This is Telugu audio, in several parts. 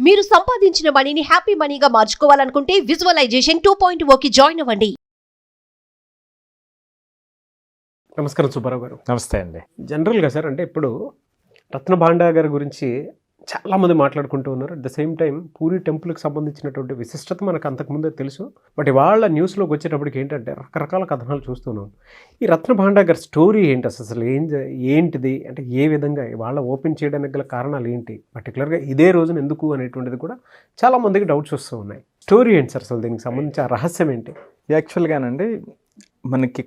మీరు సంపాదించిన మనీని హ్యాపీ మనీగా మార్చుకోవాలనుకుంటే విజువలైజేషన్ 2.0కి జాయిన్ అవ్వండి. నమస్కారం సుబ్బారావు గారు. నమస్తే అండి. జనరల్గా సార్ అంటే ఇప్పుడు రత్నభాండా గారి గురించి చాలామంది మాట్లాడుకుంటూ ఉన్నారు. At the same time puri టెంపుల్కి సంబంధించినటువంటి విశిష్టత మనకు అంతకుముందే తెలుసు. బట్ ఇవాళ న్యూస్లోకి వచ్చేటప్పటికి ఏంటంటే రకరకాల కథనాలు చూస్తున్నాం. ఈ రత్నభాండా గారి స్టోరీ ఏంటి, అసలు ఏంటిది అంటే ఏ విధంగా ఇవాళ ఓపెన్ చేయడానికి గల కారణాలు ఏంటి, పర్టికులర్గా ఇదే రోజున ఎందుకు అనేటువంటిది కూడా చాలామందికి డౌట్స్ వస్తూ ఉన్నాయి. స్టోరీ ఏంటి సార్, అసలు దీనికి సంబంధించి ఆ రహస్యం ఏంటి? యాక్చువల్గానండి మనకి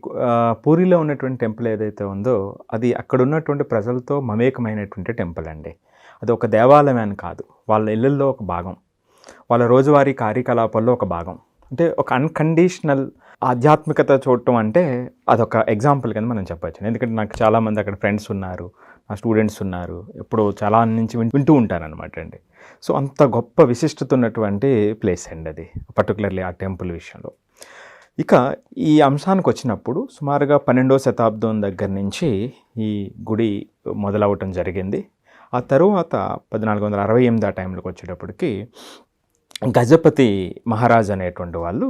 పూరిలో ఉన్నటువంటి టెంపుల్ ఏదైతే ఉందో అది అక్కడ ఉన్నటువంటి ప్రజలతో మమేకమైనటువంటి టెంపుల్ అండి. అది ఒక దేవాలయం అని కాదు, వాళ్ళ ఇళ్ళల్లో ఒక భాగం, వాళ్ళ రోజువారీ కార్యకలాపాల్లో ఒక భాగం. అంటే ఒక అన్కండిషనల్ ఆధ్యాత్మికత చూడటం అంటే అదొక ఎగ్జాంపుల్ కింద మనం చెప్పచ్చు. ఎందుకంటే నాకు చాలామంది అక్కడ ఫ్రెండ్స్ ఉన్నారు, నా స్టూడెంట్స్ ఉన్నారు, ఎప్పుడో చాలా నుంచి వింటూ ఉంటారనమాట అండి. సో అంత గొప్ప విశిష్టత ఉన్నటువంటి ప్లేస్ అండి అది, పర్టికులర్లీ ఆ టెంపుల్ విషయంలో. ఇక ఈ అంశానికి వచ్చినప్పుడు సుమారుగా 12వ శతాబ్దం దగ్గర నుంచి ఈ గుడి మొదలవటం జరిగింది. ఆ తరువాత 1468 ఆ టైంలోకి వచ్చేటప్పటికి గజపతి మహారాజ్ అనేటువంటి వాళ్ళు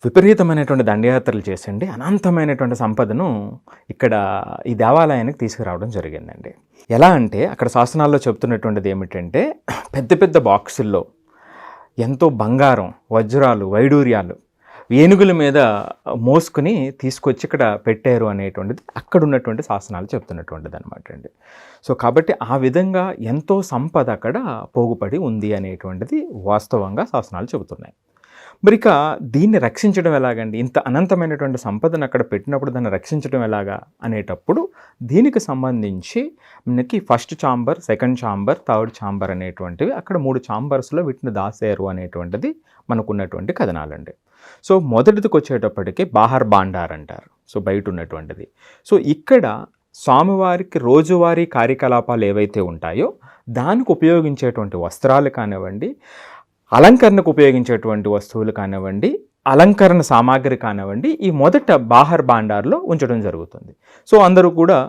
విపరీతమైనటువంటి దండయాత్రలు చేసండి అనంతమైనటువంటి సంపదను ఇక్కడ ఈ దేవాలయానికి తీసుకురావడం జరిగిందండి. ఎలా అంటే అక్కడ శాసనాల్లో చెప్తున్నటువంటిది ఏమిటంటే పెద్ద పెద్ద బాక్సుల్లో ఎంతో బంగారం, వజ్రాలు, వైడూర్యాలు ఏనుగుల మీద మోసుకుని తీసుకొచ్చి ఇక్కడ పెట్టారు అనేటువంటిది అక్కడ ఉన్నటువంటి శాసనాలు చెప్తున్నటువంటిది అనమాట అండి. సో కాబట్టి ఆ విధంగా ఎంతో సంపద అక్కడ పోగుపడి ఉంది అనేటువంటిది వాస్తవంగా శాసనాలు చెబుతున్నాయి. మరి ఇక దీన్ని రక్షించడం ఎలాగండి, ఇంత అనంతమైనటువంటి సంపదను అక్కడ పెట్టినప్పుడు దాన్ని రక్షించడం ఎలాగా అనేటప్పుడు దీనికి సంబంధించి మనకి first chamber, second chamber, third chamber అనేటువంటివి అక్కడ 3 ఛాంబర్స్లో వీటిని దాసారు అనేటువంటిది మనకున్నటువంటి కథనాలండి. సో మొదటిదికి వచ్చేటప్పటికి బాహర్ బాండార్ అంటారు, సో బయట ఉన్నటువంటిది. సో ఇక్కడ స్వామివారికి రోజువారీ కార్యకలాపాలు ఏవైతే ఉంటాయో దానికి ఉపయోగించేటువంటి వస్త్రాలు కానివ్వండి, అలంకరణకు ఉపయోగించేటువంటి వస్తువులు కానివ్వండి, అలంకరణ సామాగ్రి కానివ్వండి, ఈ మొదట బాహర్ బాండార్లో ఉంచడం జరుగుతుంది. సో అందరూ కూడా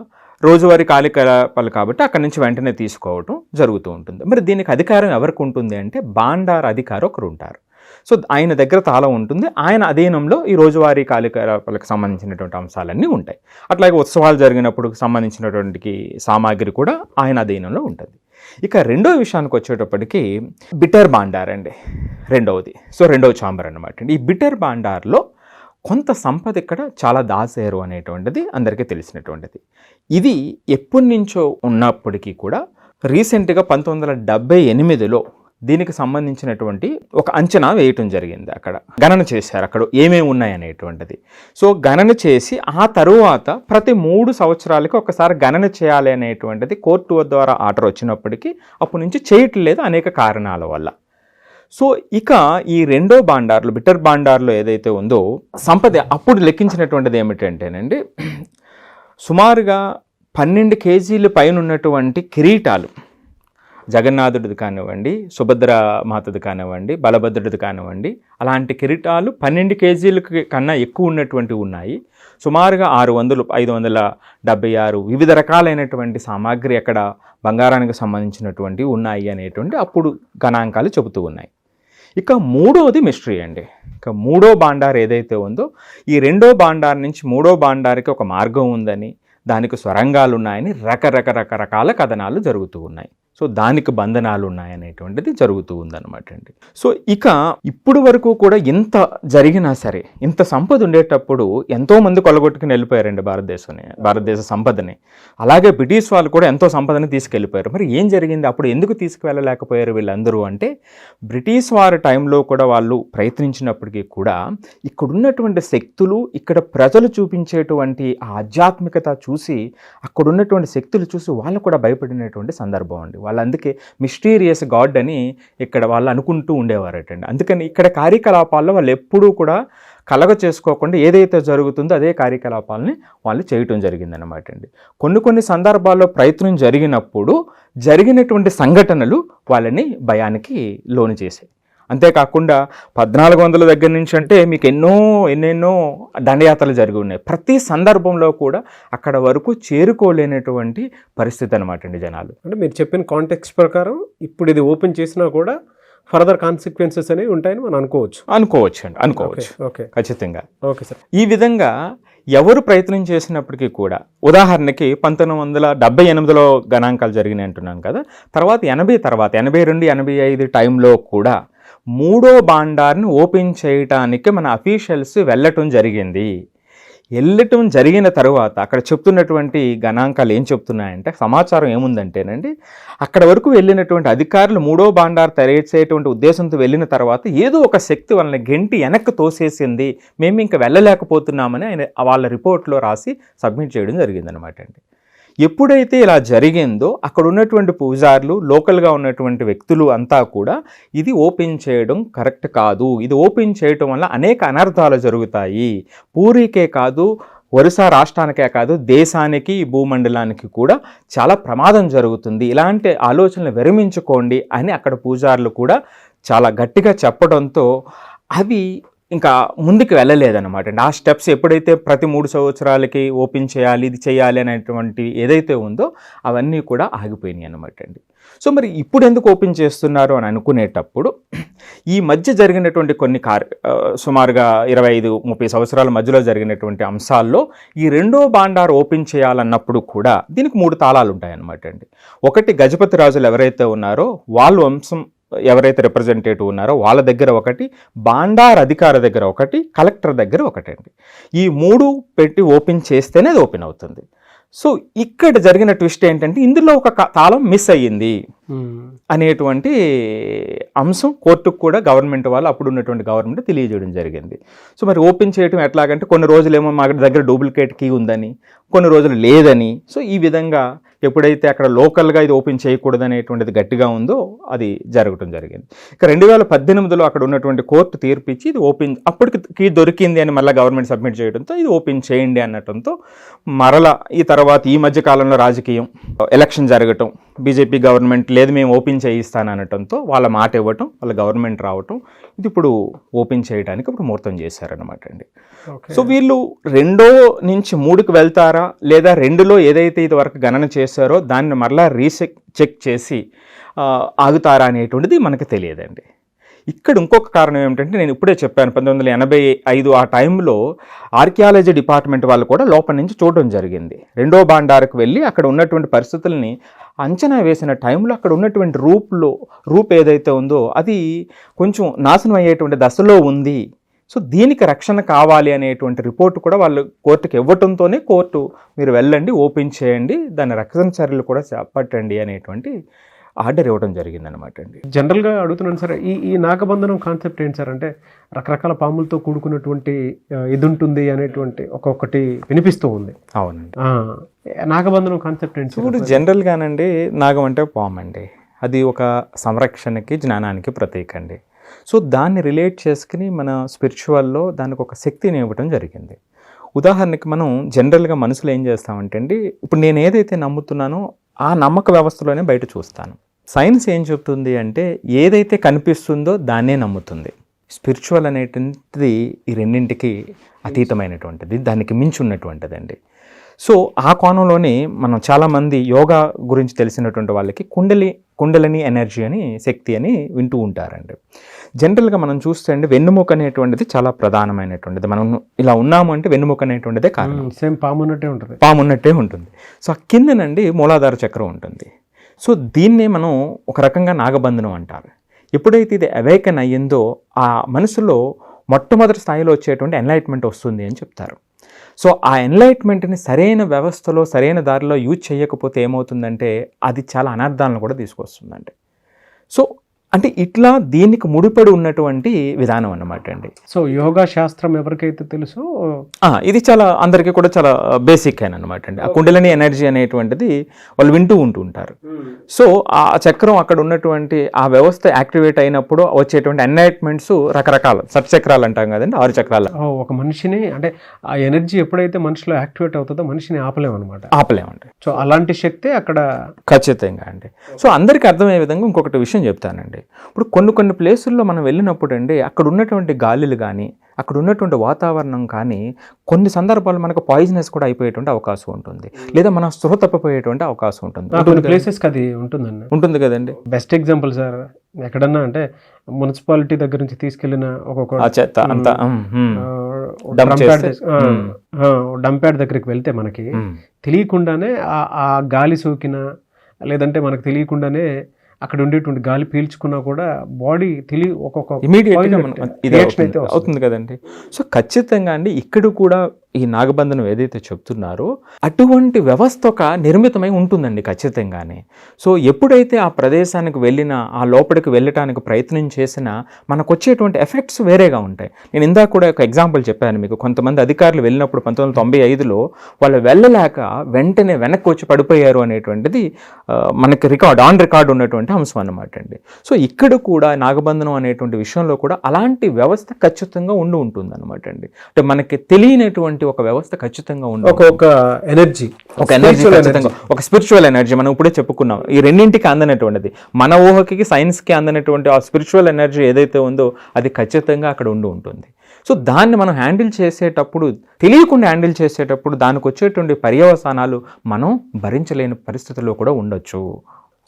రోజువారీ కార్యకలాపాలు కాబట్టి అక్కడి నుంచి వెంటనే తీసుకోవటం జరుగుతూ ఉంటుంది. మరి దీనికి అధికారం ఎవరికి ఉంటుంది అంటే బాండార్ అధికారి ఒకరు ఉంటారు. సో ఆయన దగ్గర తాళం ఉంటుంది, ఆయన అధీనంలో ఈ రోజువారీ కార్యకలాపాలకు సంబంధించినటువంటి అంశాలన్నీ ఉంటాయి. అట్లాగే ఉత్సవాలు జరిగినప్పుడు సంబంధించినటువంటి సామాగ్రి కూడా ఆయన అధీనంలో ఉంటుంది. ఇక రెండో విషయానికి వచ్చేటప్పటికి బిటర్ బాండార్ అండి రెండవది. సో రెండవ ఛాంబర్ అనమాట అండి. ఈ బిటర్ బాండార్లో కొంత సంపద ఇక్కడ చాలా దాసారు అనేటువంటిది అందరికీ తెలిసినటువంటిది. ఇది ఎప్పటి నుంచో ఉన్నప్పటికీ కూడా రీసెంట్గా 1978లో దీనికి సంబంధించినటువంటి ఒక అంచనా వేయటం జరిగింది. అక్కడ గణన చేశారు అక్కడ ఏమేమి ఉన్నాయి అనేటువంటిది. సో గణన చేసి ఆ తరువాత ప్రతి 3 సంవత్సరాలకి ఒకసారి గణన చేయాలి అనేటువంటిది కోర్టు ద్వారా ఆర్డర్ వచ్చినప్పటికీ అప్పటి నుంచి చేయట్లేదు అనేక కారణాల వల్ల. సో ఇక ఈ రెండో బాండార్లు, బిటర్ బాండార్లో ఏదైతే ఉందో సంపద అప్పుడు లెక్కించినటువంటిది ఏమిటంటేనండి సుమారుగా 12 కేజీల పైన ఉన్నటువంటి కిరీటాలు, జగన్నాథుడిది కానివ్వండి, సుభద్రమాతది కానివ్వండి, బలభద్రుడిది కానివ్వండి, అలాంటి కిరీటాలు 12 కేజీల కన్నా ఎక్కువ ఉన్నటువంటివి ఉన్నాయి. సుమారుగా 576 వివిధ రకాలైనటువంటి సామాగ్రి అక్కడ బంగారానికి సంబంధించినటువంటివి ఉన్నాయి అనేటువంటి అప్పుడు గణాంకాలు చెబుతూ ఉన్నాయి. ఇక మూడోది మిస్టరీ అండి. ఇక మూడో బాండార్ ఏదైతే ఉందో ఈ రెండో బాండార్ నుంచి మూడో బాండార్కి ఒక మార్గం ఉందని, దానికి సొరంగాలు ఉన్నాయని రకరకాల కథనాలు జరుగుతూ ఉన్నాయి. సో దానికి బంధనాలు ఉన్నాయనేటువంటిది జరుగుతూ ఉందన్నమాట అండి. సో ఇక ఇప్పుడు వరకు కూడా ఇంత జరిగినా సరే, ఇంత సంపద ఉండేటప్పుడు ఎంతోమంది కొలగొట్టుకుని వెళ్ళిపోయారండి భారతదేశ సంపదని. అలాగే బ్రిటిష్ వాళ్ళు కూడా ఎంతో సంపదని తీసుకెళ్ళిపోయారు. మరి ఏం జరిగింది, అప్పుడు ఎందుకు తీసుకువెళ్ళలేకపోయారు వీళ్ళందరూ అంటే, బ్రిటిష్ వారి టైంలో కూడా వాళ్ళు ప్రయత్నించినప్పటికీ కూడా ఇక్కడున్నటువంటి శక్తులు, ఇక్కడ ప్రజలు చూపించేటువంటి ఆధ్యాత్మికత చూసి, అక్కడున్నటువంటి శక్తులు చూసి వాళ్ళు కూడా భయపడినటువంటి సందర్భం అండి. వాళ్ళు అందుకే మిస్టీరియస్ గాడ్ అని ఇక్కడ వాళ్ళు అనుకుంటూ ఉండేవారటండి. అందుకని ఇక్కడ కార్యకలాపాల్లో వాళ్ళు ఎప్పుడూ కూడా కలగ చేసుకోకుండా ఏదైతే జరుగుతుందో అదే కార్యకలాపాలని వాళ్ళు చేయటం జరిగిందనమాట అండి. కొన్ని సందర్భాల్లో ప్రయత్నం జరిగినప్పుడు జరిగినటువంటి సంఘటనలు వాళ్ళని భయానికి లోను చేశాయి. అంతేకాకుండా 1400 దగ్గర నుంచి అంటే మీకు ఎన్నెన్నో దండయాత్రలు జరిగి ఉన్నాయి. ప్రతి సందర్భంలో కూడా అక్కడ వరకు చేరుకోలేనటువంటి పరిస్థితి అనమాట అండి జనాలు. అంటే మీరు చెప్పిన కాంటెక్స్ట్ ప్రకారం ఇప్పుడు ఇది ఓపెన్ చేసినా కూడా ఫర్దర్ కాన్సిక్వెన్సెస్ అనేవి ఉంటాయని మనం అనుకోవచ్చు. ఓకే, ఖచ్చితంగా. Okay sir. ఈ విధంగా ఎవరు ప్రయత్నం చేసినప్పటికీ కూడా, ఉదాహరణకి 1978లో గణాంకాలు జరిగినాయి అంటున్నాను కదా, తర్వాత 82, 85 టైంలో కూడా 3వ భాండార్ని ఓపెన్ చేయటానికి మన అఫీషియల్స్ వెళ్ళటం జరిగిన తర్వాత అక్కడ చెప్తున్నటువంటి గణాంకాలు ఏం చెప్తున్నాయంటే, సమాచారం ఏముందంటేనండి, అక్కడ వరకు వెళ్ళినటువంటి అధికారులు 3వ భాండార్ తెరచేటువంటి ఉద్దేశంతో వెళ్ళిన తర్వాత ఏదో ఒక శక్తి వాళ్ళని గెంటి వెనక్కి తోసేసింది, మేము ఇంకా వెళ్ళలేకపోతున్నామని ఆయన వాళ్ళ రిపోర్ట్లో రాసి సబ్మిట్ చేయడం జరిగిందనమాట అండి. ఎప్పుడైతే ఇలా జరిగిందో అక్కడ ఉన్నటువంటి పూజారులు, లోకల్గా ఉన్నటువంటి వ్యక్తులు అంతా కూడా ఇది ఓపెన్ చేయడం కరెక్ట్ కాదు, ఇది ఓపెన్ చేయటం వల్ల అనేక అనర్థాలు జరుగుతాయి, పూరీకే కాదు, ఒరిస్సా రాష్ట్రానికే కాదు, దేశానికి, భూమండలానికి కూడా చాలా ప్రమాదం జరుగుతుంది, ఇలాంటి ఆలోచనలు విరమించుకోండి అని అక్కడ పూజారులు కూడా చాలా గట్టిగా చెప్పడంతో అవి ఇంకా ముందుకు వెళ్ళలేదన్నమాట అండి. ఆ స్టెప్స్ ఎప్పుడైతే ప్రతి 3 సంవత్సరాలకి ఓపెన్ చేయాలి, ఇది చేయాలి అనేటువంటి ఏదైతే ఉందో అవన్నీ కూడా ఆగిపోయినాయి అనమాట అండి. సో మరి ఇప్పుడు ఎందుకు ఓపెన్ చేస్తున్నారు అని అనుకునేటప్పుడు, ఈ మధ్య జరిగినటువంటి కొన్ని సుమారుగా 25-30 సంవత్సరాల మధ్యలో జరిగినటువంటి అంశాల్లో ఈ 2వ భాండార్ ఓపెన్ చేయాలన్నప్పుడు కూడా దీనికి 3 తాళాలు ఉంటాయన్నమాట అండి. ఒకటి, గజపతి రాజులు ఎవరైతే ఉన్నారో వాళ్ళు వంశం ఎవరైతే రిప్రజెంటేటివ్ ఉన్నారో వాళ్ళ దగ్గర ఒకటి, భాండార్ అధికారి దగ్గర ఒకటి, కలెక్టర్ దగ్గర ఒకటండి. ఈ 3 పెట్టి ఓపెన్ చేస్తేనే అది ఓపెన్ అవుతుంది. సో ఇక్కడ జరిగిన ట్విస్ట్ ఏంటంటే, ఇందులో ఒక తాళం మిస్ అయ్యింది అనేటువంటి అంశం కోర్టుకు కూడా గవర్నమెంట్ వాళ్ళు, అప్పుడు ఉన్నటువంటి గవర్నమెంట్ తెలియజేయడం జరిగింది. సో మరి ఓపెన్ చేయడం ఎట్లాగంటే, కొన్ని రోజులేమో మా దగ్గర డూప్లికేట్ కీ ఉందని, కొన్ని రోజులు లేదని. సో ఈ విధంగా ఎప్పుడైతే అక్కడ లోకల్గా ఇది ఓపెన్ చేయకూడదు అనేటువంటిది గట్టిగా ఉందో అది జరగడం జరిగింది. ఇక 2018లో అక్కడ ఉన్నటువంటి కోర్టు తీర్పిచ్చి ఇది ఓపెన్, అప్పటికి కీ దొరికింది అని మళ్ళీ గవర్నమెంట్ సబ్మిట్ చేయడంతో ఇది ఓపెన్ చేయండి అనటంతో మరలా ఈ తర్వాత ఈ మధ్య కాలంలో రాజకీయం, ఎలక్షన్ జరగటం, బీజేపీ గవర్నమెంట్ లేదు మేము ఓపెన్ చేయిస్తాను అనటంతో వాళ్ళ మాట ఇవ్వటం, వాళ్ళ గవర్నమెంట్ రావటం, ఇది ఇప్పుడు ఓపెన్ చేయడానికి ఇప్పుడు ముహూర్తం చేశారనమాట అండి. సో వీళ్ళు 2 నుంచి 3కి వెళ్తారా, లేదా 2లో ఏదైతే ఇది వరకు గణన చేశారో దాన్ని మరలా చెక్ చేసి ఆగుతారా అనేటువంటిది మనకు తెలియదండి. ఇక్కడ ఇంకొక కారణం ఏమిటంటే, నేను ఇప్పుడే చెప్పాను 1985 ఆ టైంలో ఆర్కియాలజీ డిపార్ట్మెంట్ వాళ్ళు కూడా లోపల నుంచి చూడడం జరిగింది. 2వ భాండార్కు వెళ్ళి అక్కడ ఉన్నటువంటి పరిస్థితుల్ని అంచనా వేసిన టైంలో అక్కడ ఉన్నటువంటి రూప్ ఏదైతే ఉందో అది కొంచెం నాశనం అయ్యేటువంటి దశలో ఉంది. సో దీనికి రక్షణ కావాలి అనేటువంటి రిపోర్ట్ కూడా వాళ్ళు కోర్టుకి ఇవ్వటంతోనే కోర్టు మీరు వెళ్ళండి, ఓపెన్ చేయండి, దాని రక్షణ చర్యలు కూడా చేపట్టండి అనేటువంటి ఆర్డర్ ఇవ్వడం జరిగిందనమాట అండి. జనరల్గా అడుగుతున్నాను సార్, ఈ నాగబంధనం కాన్సెప్ట్ ఏంటి సార్? అంటే రకరకాల పాములతో కూడుకున్నటువంటి ఇది ఉంటుంది అనేటువంటి ఒక్కొక్కటి వినిపిస్తూ ఉంది. అవునండి. నాగబంధనం కాన్సెప్ట్ ఏంటి? ఇప్పుడు జనరల్గానండి, నాగం అంటే పాము అండి, అది ఒక సంరక్షణకి, జ్ఞానానికి ప్రతీక అండి. సో దాన్ని రిలేట్ చేసుకుని మన స్పిరిచువల్లో దానికి ఒక శక్తిని ఇవ్వడం జరిగింది. ఉదాహరణకి మనం జనరల్గా మనసులో ఏం చేస్తామంటే అండి, ఇప్పుడు నేను ఏదైతే నమ్ముతున్నానో ఆ నమ్మక వ్యవస్థలోనే బయట చూస్తాను. సైన్స్ ఏం చెప్తుంది అంటే, ఏదైతే కనిపిస్తుందో దాన్నే నమ్ముతుంది. స్పిరిచువల్ అనేటువంటిది ఈ రెండింటికి అతీతమైనటువంటిది, దానికి మించి ఉన్నటువంటిదండి. సో ఆ కోణంలోనే మనం చాలామంది యోగా గురించి తెలిసినటువంటి వాళ్ళకి కుండలిని ఎనర్జీ అని, శక్తి అని వింటూ ఉంటారండి. జనరల్గా మనం చూస్తే అండి, వెన్నుముక అనేటువంటిది చాలా ప్రధానమైనటువంటిది. మనం ఇలా ఉన్నాము అంటే వెన్నుముక అనేటువంటిదే కారణం. సేమ్ పాము ఉన్నట్టే ఉంటుంది. సో ఆ కిందనండి మూలాధార చక్రం ఉంటుంది. సో దీన్నే మనం ఒక రకంగా నాగబంధనం అంటారు. ఎప్పుడైతే ఇది అవేకన్ అయ్యిందో ఆ మనసులో మొట్టమొదటి స్థాయిలో వచ్చేటువంటి ఎన్లైట్మెంట్ వస్తుంది అని చెప్తారు. సో ఆ ఎన్లైట్మెంట్ని సరైన వ్యవస్థలో, సరైన దారిలో యూజ్ చేయకపోతే ఏమవుతుందంటే అది చాలా అనర్థాలను కూడా తీసుకొస్తుందండి. సో అంటే ఇట్లా దీనికి ముడిపడి ఉన్నటువంటి విధానం అన్నమాట అండి. సో యోగా శాస్త్రం ఎవరికైతే తెలుసో ఇది చాలా అందరికీ కూడా చాలా బేసిక్ అనమాట అండి. ఆ కుండలిని ఎనర్జీ అనేటువంటిది వాళ్ళు వింటూ ఉంటారు. సో ఆ చక్రం అక్కడ ఉన్నటువంటి ఆ వ్యవస్థ యాక్టివేట్ అయినప్పుడు వచ్చేటువంటి ఎన్లైట్మెంట్స్ రకరకాల చక్రాలు అంటాం కదండి, 6 చక్రాలు. ఒక మనిషిని అంటే ఆ ఎనర్జీ ఎప్పుడైతే మనిషిలో యాక్టివేట్ అవుతుందో మనిషిని ఆపలేమండి. సో అలాంటి శక్తి అక్కడ ఖచ్చితంగా అండి. సో అందరికీ అర్థమయ్యే విధంగా ఇంకొకటి విషయం చెప్తానండి. ఇప్పుడు కొన్ని ప్లేసుల్లో మనం వెళ్ళినప్పుడు అండి అక్కడ ఉన్నటువంటి గాలులు కానీ అక్కడ ఉన్నటువంటి వాతావరణం కానీ కొన్ని సందర్భాలు మనకు పాయిజనస్ కూడా అయిపోయేటువంటి అవకాశం ఉంటుంది, లేదా మనం స్పృహ తప్పిపోయేటువంటి అవకాశం ఉంటుంది. కొన్ని ప్లేసెస్కి అది ఉంటుందండి. ఉంటుంది కదండి. బెస్ట్ ఎగ్జాంపుల్ సార్, ఎక్కడన్నా అంటే మున్సిపాలిటీ దగ్గర నుంచి తీసుకెళ్లిన ఒక్కొక్క చెత్త అంతా డంప్ యార్డ్ దగ్గరికి వెళ్తే మనకి తెలియకుండానే ఆ గాలి సోకినా లేదంటే మనకు తెలియకుండానే అక్కడ ఉండేటువంటి గాలి పీల్చుకున్నా కూడా బాడీ ఇమీడియట్గా అవుతుంది కదండి. సో ఖచ్చితంగా అండి ఇక్కడ కూడా ఈ నాగబంధనం ఏదైతే చెప్తున్నారో అటువంటి వ్యవస్థ ఒక నిర్మితమై ఉంటుందండి ఖచ్చితంగానే. సో ఎప్పుడైతే ఆ ప్రదేశానికి వెళ్ళినా ఆ లోపలికి వెళ్ళటానికి ప్రయత్నం చేసినా మనకు వచ్చేటువంటి ఎఫెక్ట్స్ వేరేగా ఉంటాయి. నేను ఇందాక కూడా ఒక ఎగ్జాంపుల్ చెప్పాను మీకు. కొంతమంది అధికారులు వెళ్ళినప్పుడు 1995లో వాళ్ళు వెళ్ళలేక వెంటనే వెనక్కి వచ్చి పడిపోయారు అనేటువంటిది మనకి ఆన్ రికార్డ్ ఉన్నటువంటి అంశం అన్నమాట అండి. సో ఇక్కడ కూడా నాగబంధనం అనేటువంటి విషయంలో కూడా అలాంటి వ్యవస్థ ఖచ్చితంగా ఉంటుంది అనమాట అండి. అంటే మనకి తెలియనటువంటి ఒక వ్యవస్థ ఖచ్చితంగా ఉంది, ఒక ఎనర్జీ, ఒక స్పిరిచువల్ ఎనర్జీ. మనం ఇప్పుడే చెప్పుకున్నాం ఈ రెండింటికి అందనటువంటిది, మన ఊహకి సైన్స్కి అందనటువంటి ఆ స్పిరిచువల్ ఎనర్జీ ఏదైతే ఉందో అది ఖచ్చితంగా అక్కడ ఉంటుంది. సో దాన్ని మనం హ్యాండిల్ చేసేటప్పుడు, తెలియకుండా హ్యాండిల్ చేసేటప్పుడు దానికి వచ్చేటువంటి పర్యవసానాలు మనం భరించలేని పరిస్థితుల్లో కూడా ఉండొచ్చు.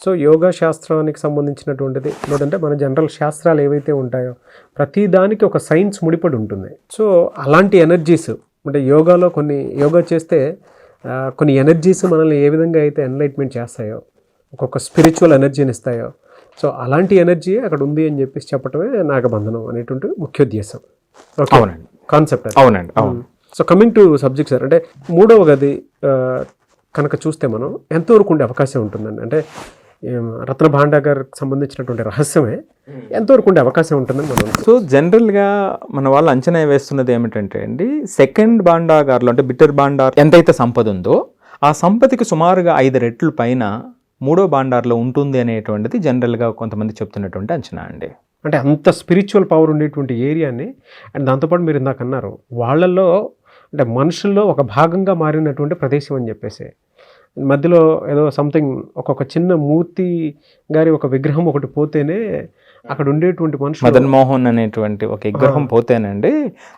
సో యోగా శాస్త్రానికి సంబంధించినటువంటిది లేదంటే మన జనరల్ శాస్త్రాలు ఏవైతే ఉంటాయో ప్రతి దానికి ఒక సైన్స్ ముడిపడి ఉంటుంది. సో అలాంటి ఎనర్జీస్ అంటే యోగా చేస్తే కొన్ని ఎనర్జీస్ మనల్ని ఏ విధంగా అయితే ఎన్లైట్మెంట్ చేస్తాయో, ఒక్కొక్క స్పిరిచువల్ ఎనర్జీని ఇస్తాయో, సో అలాంటి ఎనర్జీ అక్కడ ఉంది అని చెప్పేసి చెప్పటమే నాగబంధనం అనేటువంటి ముఖ్యోద్దేశం. అవునండి, కాన్సెప్ట్. అవునండి, అవును. So coming to subject sir, అంటే మూడవ గది కనుక చూస్తే మనం ఎంతవరకు ఉండే అవకాశం ఉంటుందండి? అంటే రత్న భాండాగారికి సంబంధించినటువంటి రహస్యమే ఎంతవరకు ఉండే అవకాశం ఉంటుందని మనం. సో జనరల్గా మన వాళ్ళు అంచనా వేస్తున్నది ఏమిటంటే అండి, సెకండ్ భాండాగార్లో అంటే బిట్టర్ భాండార్ ఎంతైతే సంపద ఉందో ఆ సంపదకి సుమారుగా 5 రెట్లు పైన మూడో భాండార్లో ఉంటుంది అనేటువంటిది జనరల్గా కొంతమంది చెప్తున్నటువంటి అంచనా అండి. అంటే అంత స్పిరిచువల్ పవర్ ఉండేటువంటి ఏరియాని, అండ్ దాంతోపాటు మీరు ఇందాక అన్నారు వాళ్ళల్లో అంటే మనుషుల్లో ఒక భాగంగా మారినటువంటి ప్రదేశం అని చెప్పేసి, మధ్యలో ఏదో సంథింగ్ ఒక్కొక్క చిన్న మూర్తి గారి ఒక విగ్రహం ఒకటి పోతేనే అక్కడ ఉండేటువంటి మనుషులు, మదన్ మోహన్ అనేటువంటి ఒక విగ్రహం పోతేనండి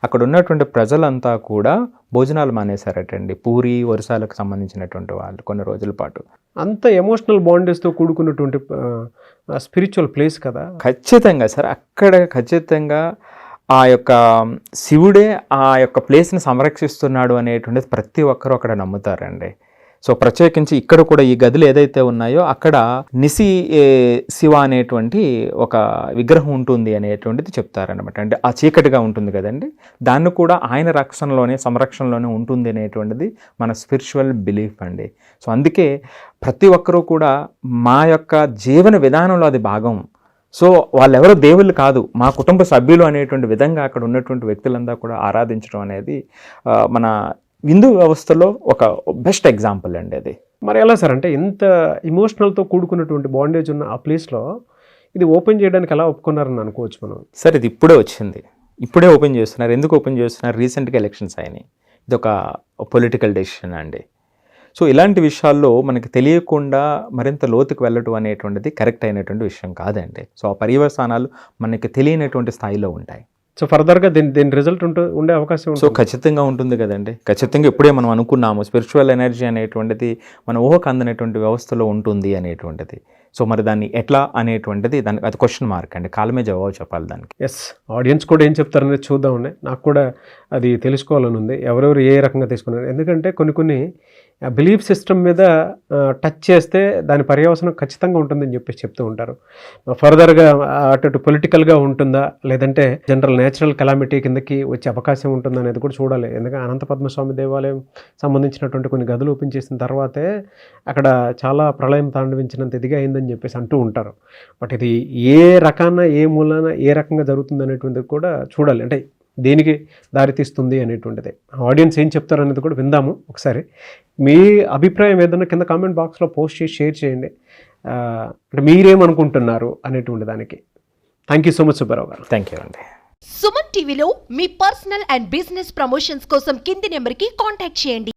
అక్కడ ఉన్నటువంటి ప్రజలంతా కూడా భోజనాలు మానేశారటండి. పూరి వరుసాలకు సంబంధించినటువంటి వాళ్ళు కొన్ని రోజుల పాటు. అంత ఎమోషనల్ బాండేజ్తో కూడుకున్నటువంటి స్పిరిచువల్ ప్లేస్ కదా. ఖచ్చితంగా సార్, అక్కడ ఖచ్చితంగా ఆ యొక్క శివుడే ఆ యొక్క ప్లేస్ని సంరక్షిస్తున్నాడు అనేటువంటిది ప్రతి ఒక్కరూ అక్కడ నమ్ముతారండి. సో ప్రత్యేకించి ఇక్కడ కూడా ఈ గదులు ఏదైతే ఉన్నాయో అక్కడ నిసి శివ అనేటువంటి ఒక విగ్రహం ఉంటుంది అనేటువంటిది చెప్తారనమాట. అంటే ఆ చీకటిగా ఉంటుంది కదండి, దాన్ని కూడా ఆయన రక్షణలోనే సంరక్షణలోనే ఉంటుంది అనేటువంటిది మన స్పిరిచువల్ బిలీఫ్ అండి. సో అందుకే ప్రతి ఒక్కరూ కూడా మా యొక్క జీవన విధానంలో అది భాగం. సో వాళ్ళెవరో దేవుళ్ళు కాదు, మా కుటుంబ సభ్యులు అనేటువంటి విధంగా అక్కడ ఉన్నటువంటి వ్యక్తులంతా కూడా ఆరాధించడం అనేది మన హిందూ వ్యవస్థలో ఒక బెస్ట్ ఎగ్జాంపుల్ అండి అది. మరి ఎలా సార్, అంటే ఇంత ఇమోషనల్తో కూడుకున్నటువంటి బాండేజ్ ఉన్న ఆ ప్లేస్లో ఇది ఓపెన్ చేయడానికి ఎలా ఒప్పుకున్నారని అనుకోవచ్చు మనం? సార్ ఇది ఇప్పుడే వచ్చింది, ఇప్పుడే ఓపెన్ చేస్తున్నారు. ఎందుకు ఓపెన్ చేస్తున్నారు? రీసెంట్గా ఎలక్షన్స్ అయినాయి, ఇది ఒక పొలిటికల్ డెసిషన్ అండి. సో ఇలాంటి విషయాల్లో మనకి తెలియకుండా మరింత లోతుకు వెళ్ళటం అనేటువంటిది కరెక్ట్ అయినటువంటి విషయం కాదండి. సో ఆ పర్యవసానాలు మనకి తెలియనటువంటి స్థాయిలో ఉంటాయి. సో ఫర్దర్గా దీని రిజల్ట్ ఉండే అవకాశం. సో ఖచ్చితంగా ఉంటుంది కదండి. ఖచ్చితంగా ఇప్పుడే మనం అనుకున్నాము స్పిరిచువల్ ఎనర్జీ అనేటువంటిది మన ఊహకు అందనటువంటి వ్యవస్థలో ఉంటుంది అనేటువంటిది. సో మరి దాన్ని ఎట్లా అనేటువంటిది దానికి అది క్వశ్చన్ మార్క్ అండి, కాలమే జవాబు చెప్పాలి దానికి. ఎస్, ఆడియన్స్ కూడా ఏం చెప్తారనేది చూద్దామండి. నాకు కూడా అది తెలుసుకోవాలని ఉంది, ఎవరెవరు ఏ రకంగా తీసుకున్నారు. ఎందుకంటే కొన్ని బిలీఫ్ సిస్టమ్ మీద టచ్ చేస్తే దాని పర్యవసనం ఖచ్చితంగా ఉంటుందని చెప్పేసి చెప్తూ ఉంటారు. ఫర్దర్గా అటు పొలిటికల్గా ఉంటుందా లేదంటే జనరల్ నేచురల్ కెలామిటీ కిందకి వచ్చే అవకాశం ఉంటుందా అనేది కూడా చూడాలి. ఎందుకంటే అనంత పద్మస్వామి దేవాలయం సంబంధించినటువంటి కొన్ని గదులు ఓపెన్ చేసిన తర్వాతే అక్కడ చాలా ప్రళయం తాండవించినంత ఇదిగా అయిందని చెప్పేసి అంటూ ఉంటారు. బట్ ఇది ఏ రకాన ఏ మూలాన ఏ రకంగా జరుగుతుంది అనేటువంటిది కూడా చూడాలి, అంటే దేనికి దారితీస్తుంది అనేటువంటిది. ఆడియన్స్ ఏం చెప్తారు అనేది కూడా విందాము ఒకసారి. మీ అభిప్రాయం ఏదైనా కింద కామెంట్ బాక్స్లో పోస్ట్ చేసి షేర్ చేయండి, అంటే మీరేమనుకుంటున్నారు అనేటువంటి దానికి. Thank you so much Subbarao గారు. థ్యాంక్ యూ అండి. సుమన్ టీవీలో మీ పర్సనల్ అండ్ బిజినెస్ ప్రమోషన్స్ కోసం కింది నెంబర్కి కాంటాక్ట్ చేయండి.